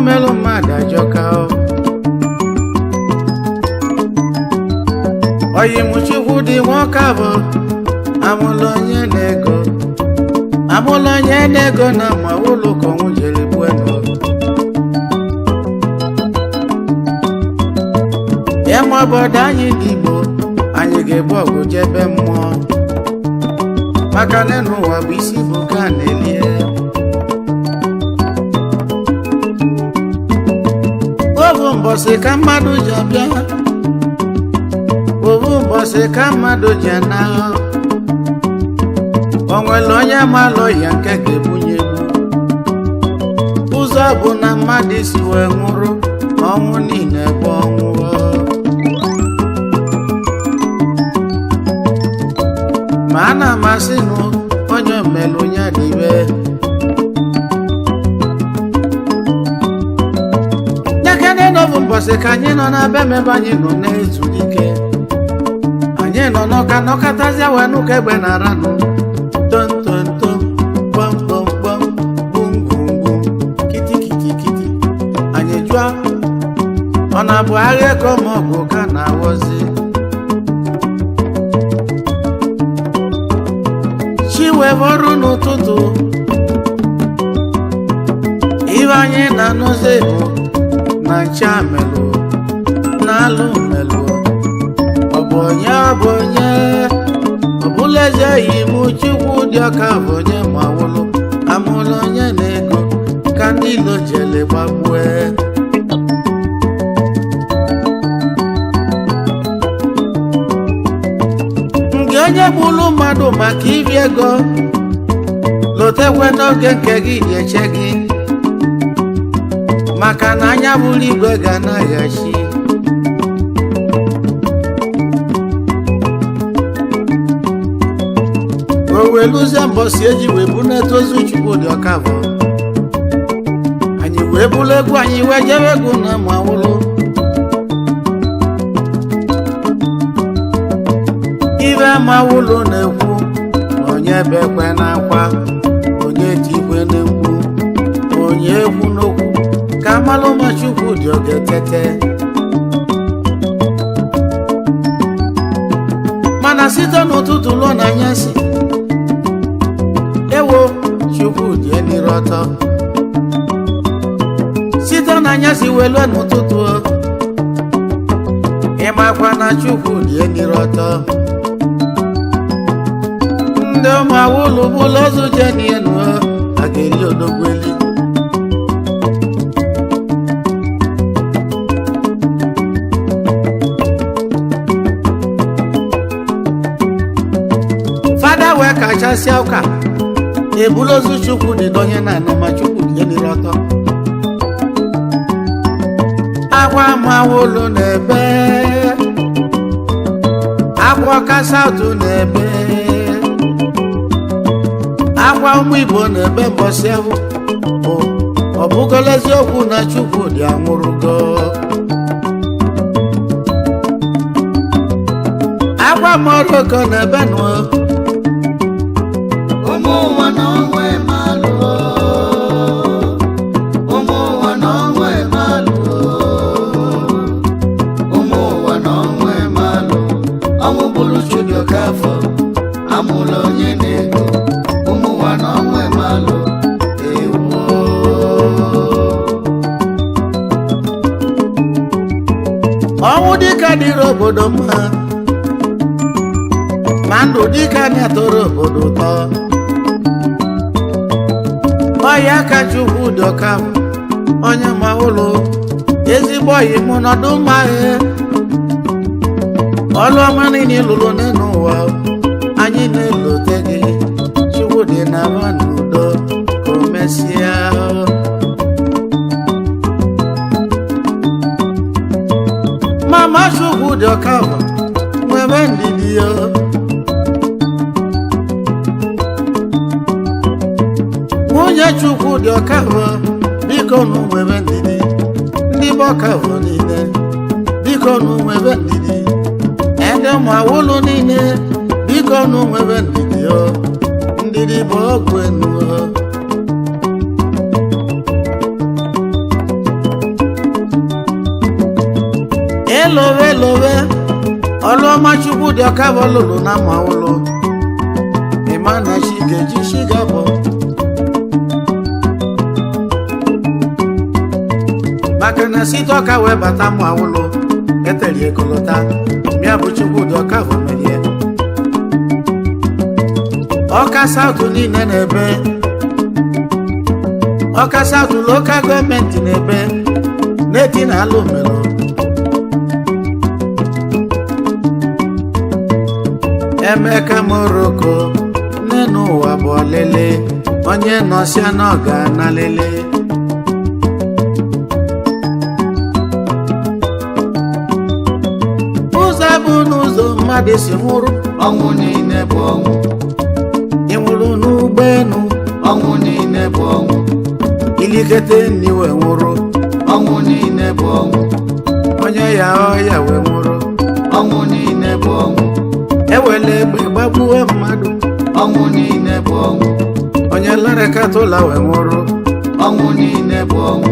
melu mmadụ ajọka oyimu Chukwudi Okafor amụlụ onye na-ego amụlụ onye na-ego na ma ụlọ ka ọnwụ jere bueno ya ma obodo anyị dị Igbo anyị ga-egbu ọgụ jebe mmụọ maka na n'ụwa bụ isi bụ ka na-elie ovu mbọsị ka mmadụ ji abịa ovu mbọsị ka mmadụ ji ana o nwere onye malụ ya nke ga-ebunye egbu ụzọ bụ na mmadụ isi wee nwụrụ ọnwụ niile bụ ọnwụ ma a na-amasị nụ onye mmelụ onye dịbe nyekene n'ovu mbọsị ka anyị nọ na be mebe anyị nọ na-ezulike anyị nọ n'ọka nọkọtazịa wee n'ụka egbe na aranụ tontontom gbamgbamgbam gbumgbumgbum kitikitikiti anyị jụọ ọ na-abụ agha eko ma ọ bụ ka na-awọzi chi wee bọrụ n'ụtụtụ ibe anyị na-anụzi bụ na ncha melụ na-alụ melụ ọ bụ onye ọ bụla eze yi mụ Chukwudi Okafor onye ma wụlụ amụlụ onye na-ego ka ndị ilo jele gbagbue nke onye gbulu mmadụ maka ibi ego lotekwe n'oge nke gị ga-eche gị maka na anya bụrụ igwe ga na-aghachi o weluzie mbọsị eji wee bunete ozu Chukwudi Okafor anyị wee bulu egwu anyị wee jebe egwu na mawụlụ ibe mawụlụ na-ekwu onye bekwe na-akwa onye tikwe na-ekwu onye ekwu n'okwu ka amalụ ma Chukwudi ọ ga-etete mana site n'ụtụtụ lụọ n'anyasị ewo Chukwudi eliri ọtọ site n'anyasị wee lụọ n'ụtụtụ ịmakwa na Chukwudi eliri ọtọ ndị ụmụ awụlụ bụlụ ozu jenienu a ga-eli odogweli fada wee kachasị Awka ebulu ozu Chukwudi donye na anọ ma Chukwudi eliri ọtọ akwa mawụlụ na-ebe akwa Awka South na-ebe akwa ụmụ Igbo na-ebe mbọsị ahụ ọ bụgola eziokwu na Chukwudi anwụrụgo akwa Morocco na-ebe nụ ụmụ ụwa na ọnwụ emalụ ụmụ ụwa na ọnwụ emalụ ụmụ ụwa na ọnwụ emalụ ọnwụ bụrụ Chukwudi Okafor amụlụ onye na-ego ụmụ ụwa na ọnwụ emalụ ewo ọnwụ dịka dịrị obodo mma ma ndụ dịka na-atọrọ obodo ụtọ ọya ka Chukwudi Okafor onye ma ụlọ ezigbo oyi mụ nọdụ mma ọlụ ọma niile lụrụ n'ụwa anyị na-elote gị Chukwudi na-aba n'udo ka o mesịa mama Chukwudi Okafor nwebe ndidi ya nwunye Chukwudi Okafor biko nụ nwebe ndidi ndị bụ Okafor niile biko nụ nwebe ndidi ndị ụmụ awụlụ niile biko nụ nwebe ndidi ndidi bụ ọgwụ enu love Oloma Chukwudi Okafor lulu na maulo Imana shigeji shigabo Makana sitoka we bata maulo Eteli ekolota Miabu Chukwudi Okafor melie Awka South ni nenebe Awka South local government nebe Neti na alumelo Emeka Morocco nenu wabolele onye nosia noga na lele Uzabu nuzo mmadụ si nwụrụ ọnwụ niile bụ ọnwụ Ịnwụrụ n'ụgbọenu ọnwụ niile bụ ọnwụ Ilikete niwe nwụrụ ọnwụ niile bụ ọnwụ Onye ya ọya we nwụrụ ọnwụ niile bụ ọnwụ Ewele egbe gbagbuwe mmadụ ọnwụ niile bụ ọnwụ Onye lara katụla we nwụrụ ọnwụ niile bụ ọnwụ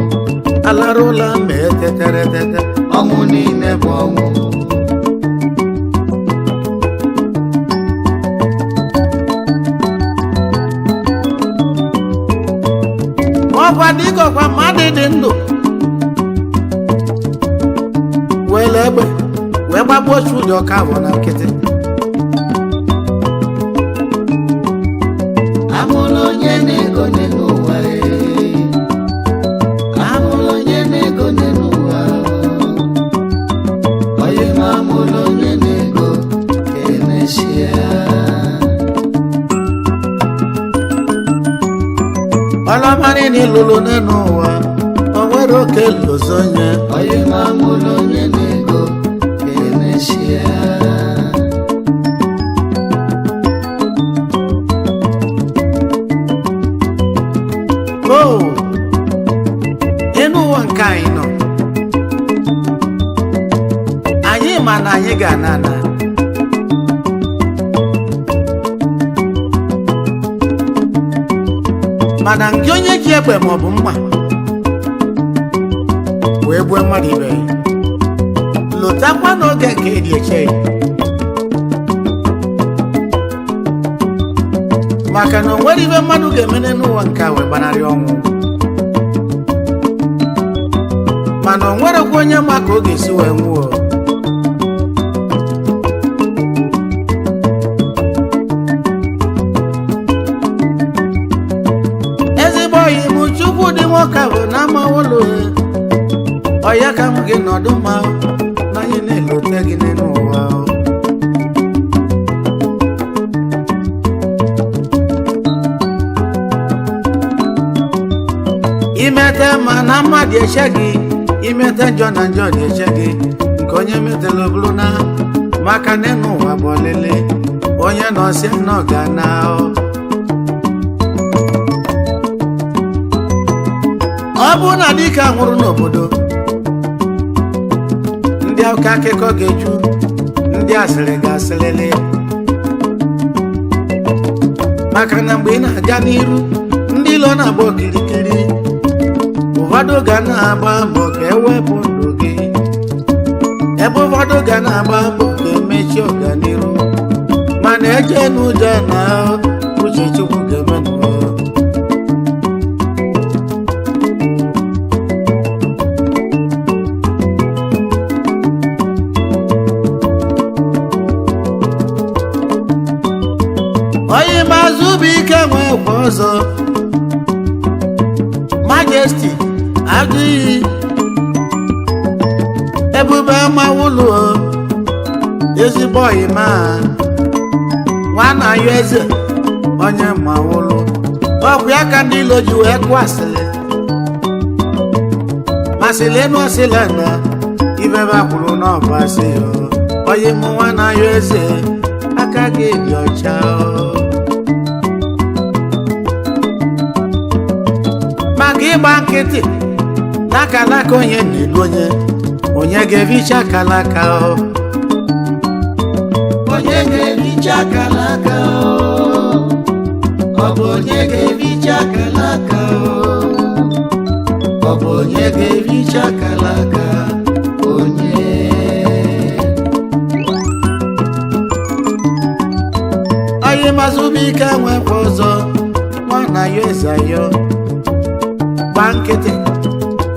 Alarụla ma etetere tete ọnwụ niile bụ ọnwụ Ọkwa dịkọkwa mmadụ dị ndụ wele egbe wee gbagbuo Chukwudi Okafor na nkịtị Amụlụ onye na-ego n'ụwa Amụlụ onye na-ego n'ụwa Onye ma amụlụ onye na-ego emesịa Ọlọmarị n'ilulu n'ụwa o nwere oke lozonye Onye ma amụlụ onye na-ego emesịa Enu ụwa nke anyị nọ anyị ma na anyị ga-anana mana nke onye ji egbe maọbụ mma wee gbuo mmadụ ibe ya lotakwa n'oge nke ịdị eche maka na o nwere ibe mmadụ ga-emene n'ụwa nke a wee gbanarị ọnwụ mana o nwerekwa onye ma ka ọ ga-esi wee nwụọ ezigbo oyi m Chukwudi Okafor na amawolo ọya ka m gị nọdụ ma na anyị na-elote gị n'ụwa imete ma na mmadụ eche gị imete njọ na njọ dị eche gị nke onye metela bụrụ na maka n'enu ụwa bụ olele onye nọsi n'ọga na ọ bụ na dịka nwụrụ n'obodo ndị ụka akụkọ ga-eju ndị asịrị ga-asịrịlị maka na mgbe ị na-aga n'iru ndị ilo na-agba okirikiri ụfọdụ ga na-agba mbọ ka ewepụ ndụ gị ebe ụfọdụ ga na-agba mbọ ka emechi ọganiru mana eje n'ụjọ na uche Chukwu ga-eme n'ụwa onye mazụ bụ ike nwee kwa ọzọ Majesty adịghị ebube mawụlụ ezigbo ọyịma nwana ya eze onye mawụlụ ọkụ ya ka ndị ilo ji wee kụọ asịrị masịrị enu ọsịla na ibebe akwụrụ n'ọba asị onye mụ nwana ya eze aka gị dị ọcha maka ịgba nkịtị n'akalaka onye na-elu onye ga-evicha akalaka onye ga-evicha akalaka ọ bụ onye ga-evicha akalaka ọ bụ onye ga-evicha akalaka onye Oyi Mazubike nwekwa ọzọ nwana ya eze yo gba nkịtị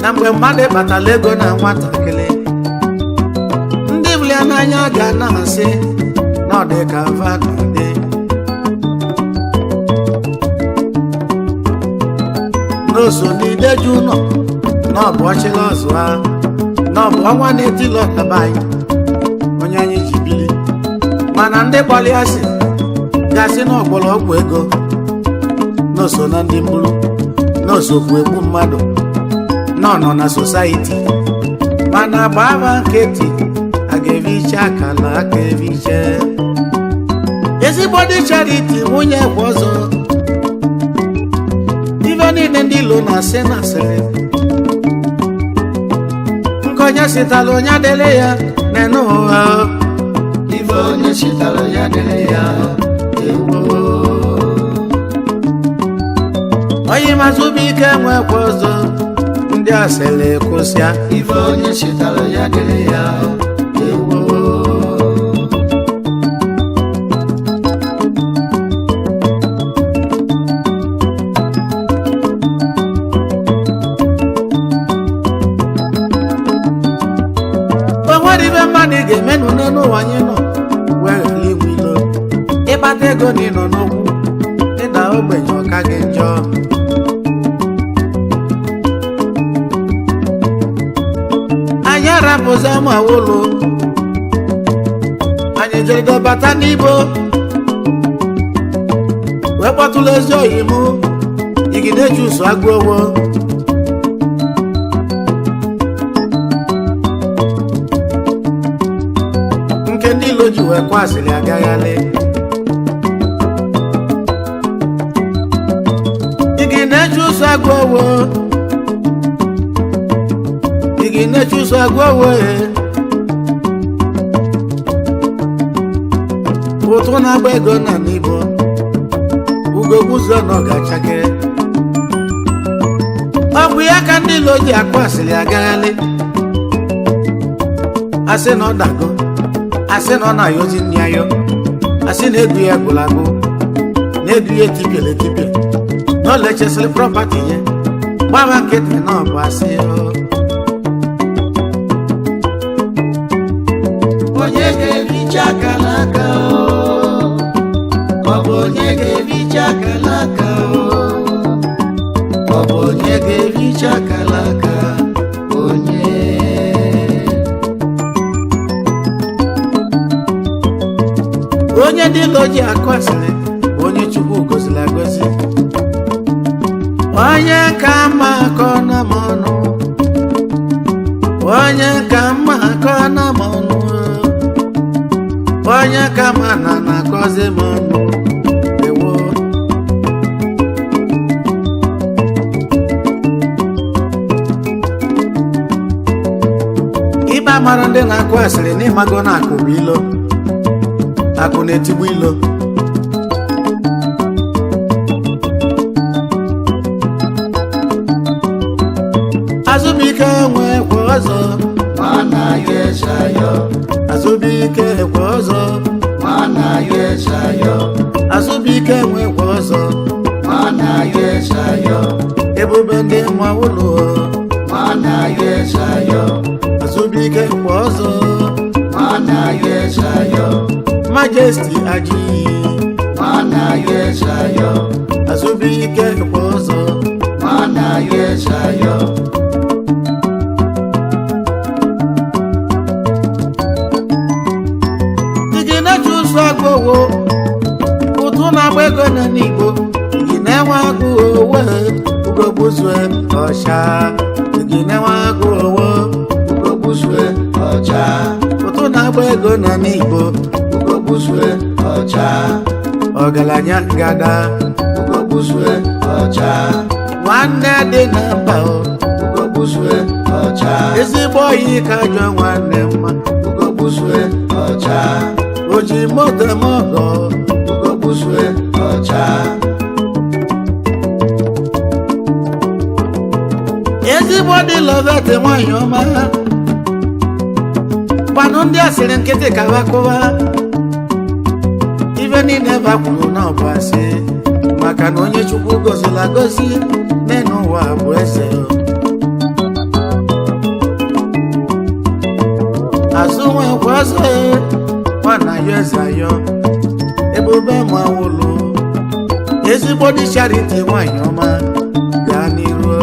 na mgbe mmadụ batala ego na nwatakịrị ndị bụlia n'anya ga na-asị na ọ dị ka vakadị n'oso n'ideju ụlọ na ọ bụ ọchịla ọzụ ha na ọ bụ ọnwa na-etili ọtaba anyị onye anyị ji bili mana ndị gbalị asị gasị na ọgbọrọgwụ ego n'oso na ndị mbụrụ n'osokwu egbu mmadụ nọ na society mana gbaba nkịtị a ga-eviche akala aka eviche ezigbo dị charity nwunye kwa ọzọ ife niile ndị ilo na-asị na asịrị nke onye sitala onye adịrị ya nene ụha ife onye sitala onye adịrị ya ewo Oyi Mazubike nwekwa ọzọ ndị asịrị kwụsịa ife onye sitala onye adịrị ya ewo mmadụ ga-emenụ n'ụwa anyị nọ wee ghara igwe ilo ịkpata ego na ịnọ n'okwu ịda ogbenye ọka gị njọ anyị arapụzi ama ụlọ anyị jere bata n'ibo wee kpọtụla ezi oyi mụ igide jusu agụ owo ndị ilo ji wee kwasịrị agaghalị igi na-eche ụsọ agụ owo igi na-eche ụsọ agụ owo ụtụ na-agba ego na n'ibo ugogbuzo na ọgachake ọ bụ ya ka ndị ilo ji akwasịrị agaghalị asị na ọ dago asị na ọ na-ayọzi nri ayọ asị na ego ya gwụlagụ na ego ya etipịala etipịa na ọ lechesịrị prọpati ya gbaba nkịtị na ọ bụ asị onye ga-ebicha akala aka ọ bụ onye ga-ebicha akala aka ọ bụ onye ga-ebicha akala aka onye dị ilo ji akụ asịrị bụ onye Chukwu goziri agozi onye ka mma akọ na m ọnụ onye ka mma akọ na m ọnụ onye ka mma na-akọzi m ọnụ ewo ibe amara ndị na-akụ asịrị n'ịmago na akụ bụ ilo akụ na-etigbu ilo Azubike nwekwa ọzọ mana ya echayo Azubike kwa ọzọ mana ya echayo Azubike nwekwa ọzọ mana ya echayo ebube ndị nwa ụlọ mana ya echayo Azubike kwa ọzọ mana ya echayo Majesty aji mana ya echayo Azubike kwa ọzọ mana ya echayo igi na-eche ụsọ agụ owo ụtụ na-agba ego na n'Igbo igi na-enwe agụ owo ugogbuzue ọcha igi na-enwe agụ owo ugogbuzue ọcha ụtụ na-agba ego na n'Igbo ugogbuzue ọcha ọgaranya ngada ugogbuzue ọcha nwanne dị na mba ugogbuzue ọcha ezigbo oyi ka ajọ nwanne mma ugogbuzue ọcha oji moto m ọgọ ugogbuzue ọcha ezigbo dị lovete nwanyị ọma gbanụ ndị asịrị nkịtị ka bakụwa ife niile bakwuru na ọbụ asị maka na onye Chukwu gọziri agọzi n'elu ụwa bụ eze. Azụ nwekwa azụ nwana ya eze ayọ Ebube Mawulu ezigbo dị charity nwanyị ọma gaa n'iru.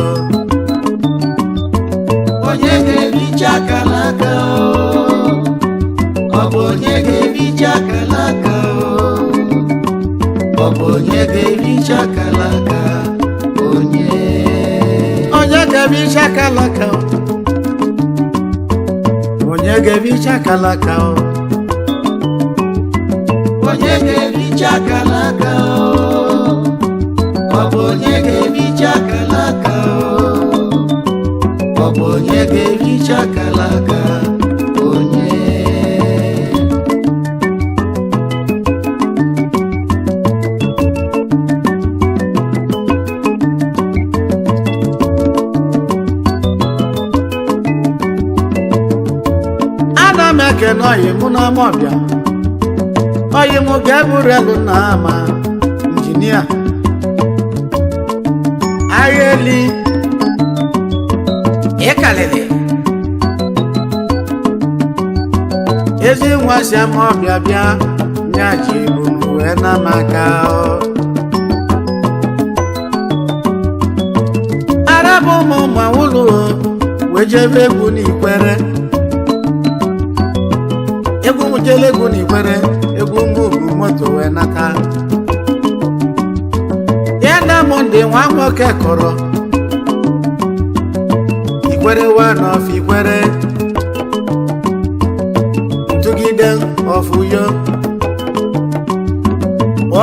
Onye ga-ebicha akalaka ọ bụ onye ga-ebicha akalaka ọ bụ onye ga-ebicha akalaka onye ga-ebicha akalaka onye ga-ebicha akalaka onye ga-ebicha akalaka ọ bụ onye ga-ebicha akalaka ọ bụ onye ga-ebicha akalaka onye. Ana m ekene ọyị mụ na Amọbịa ọyị mụ ga-eburelu na ama injinia Ayeli ịkalịlị ezi nwa si Amọbịa bịa nyaji bụrụ wee na maka arabụ ụmụ Mawulu wee jebe egwu n'Ikwere egwu mụjele egwu n'Ikwere egwu mbụ moto wee nata ya na Monde nwa nwoke kọrọ Ikwere one of Ikwere ntụgide ọfụyo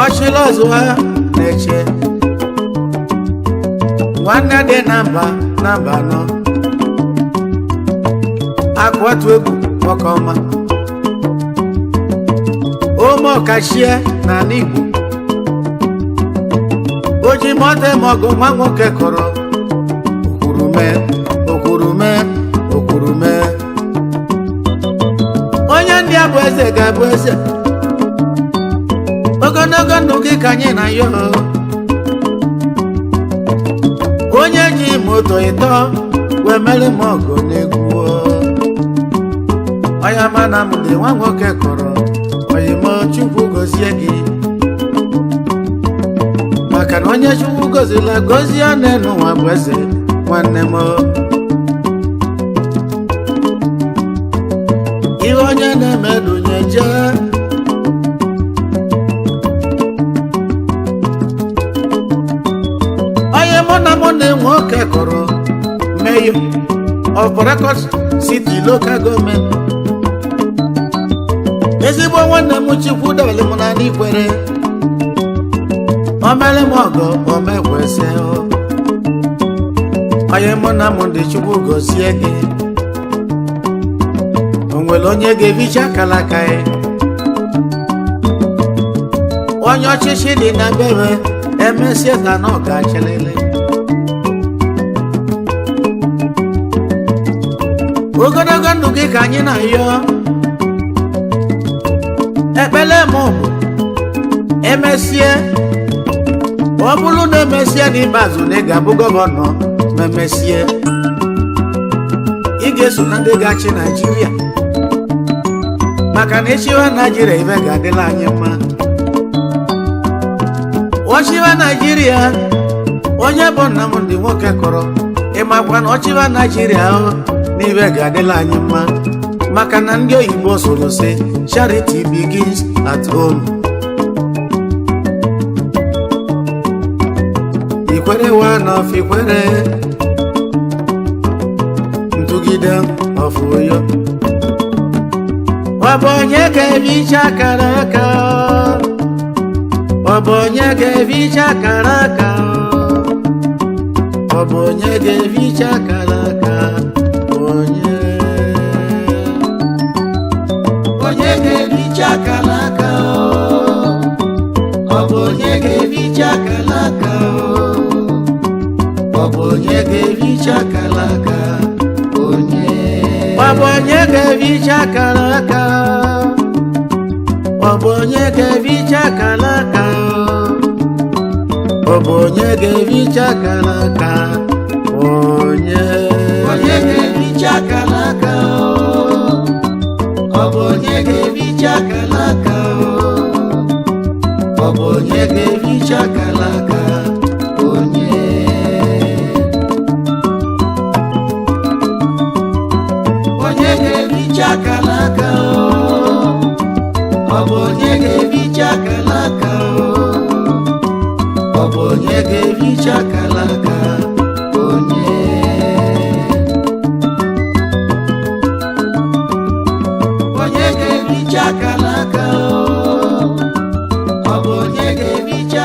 ọchịla ọzọ ha na-eche nwanne dị na mba nọ akwatu egwu nwoke ọma ome ọkachie n'ala Igbo oji mọte mọgụ nwa nwoke kọrọ okwurume onye ndị a bụ eze ga-abụ eze ogologo ndụ gị ka anyị na ya onye ji moto ịtọ wee mere m ọgụ n'egwu onye mana m dị nwa nwoke kọrọ oyimo Chukwu gọzie gị maka na onye Chukwu gọzila gọzie n'elu ụwa bụ eze nwanne m. Ihe onye na-emedu nyeje onye mụ na mụ na-enwe oke kọrọ Mayor of Morocco City Local Government ezigbo nwanne m Chukwu dọbali m na Ikwere o mere m ọgọ o mekwese onye mụ na mụ ndị Chukwu gọzie gị o nwere onye ga-ebicha akalaka ya onye ọchịchị dị na bebe emesie ka na ọ ga-achịlịlị ogologo ndụ gị ka anyị na-ayọ ekpele m bụ emesie ọ bụrụ na emesie n'ikpeazụ na ị ga-abụ gọvanọ ma emesie ị ga-eso na ndị ga-achị Naịjirịa maka na ịchịwa Naịjirịa ibe ga-adịla anyị mma ọchịwa Naịjirịa onye bụ Nnamdị nwoke kọrọ ịmakwa na ọchịwa Naịjirịa na ibe ga-adịla anyị mma maka na ndị oyibo soro sị charity begins at home. Ikwere one of Ikwere ntụgide ọfụyo ọ bụ onye ga-ebicha akara aka ọ bụ onye ga-ebicha akara aka ọ bụ onye ga-ebicha akara aka onye ga-ebicha akalaka ọ bụ onye ga-ebicha akalaka ọ bụ onye ga-ebicha akalaka onye ọ bụ onye ga-ebicha akalaka ọ ọ bụ onye ga-evicha akara aka ọ bụ onye ga-evicha akara aka onye ga-evicha akara aka ọ bụ onye ga-evicha akara aka ọ bụ onye ga-evicha akara aka onye ga-evicha akara aka ọ bụ onye ga-evicha akara aka ọ bụ onye ga-evicha akara aka onye ga-evicha akara aka ọ bụ onye ga-evicha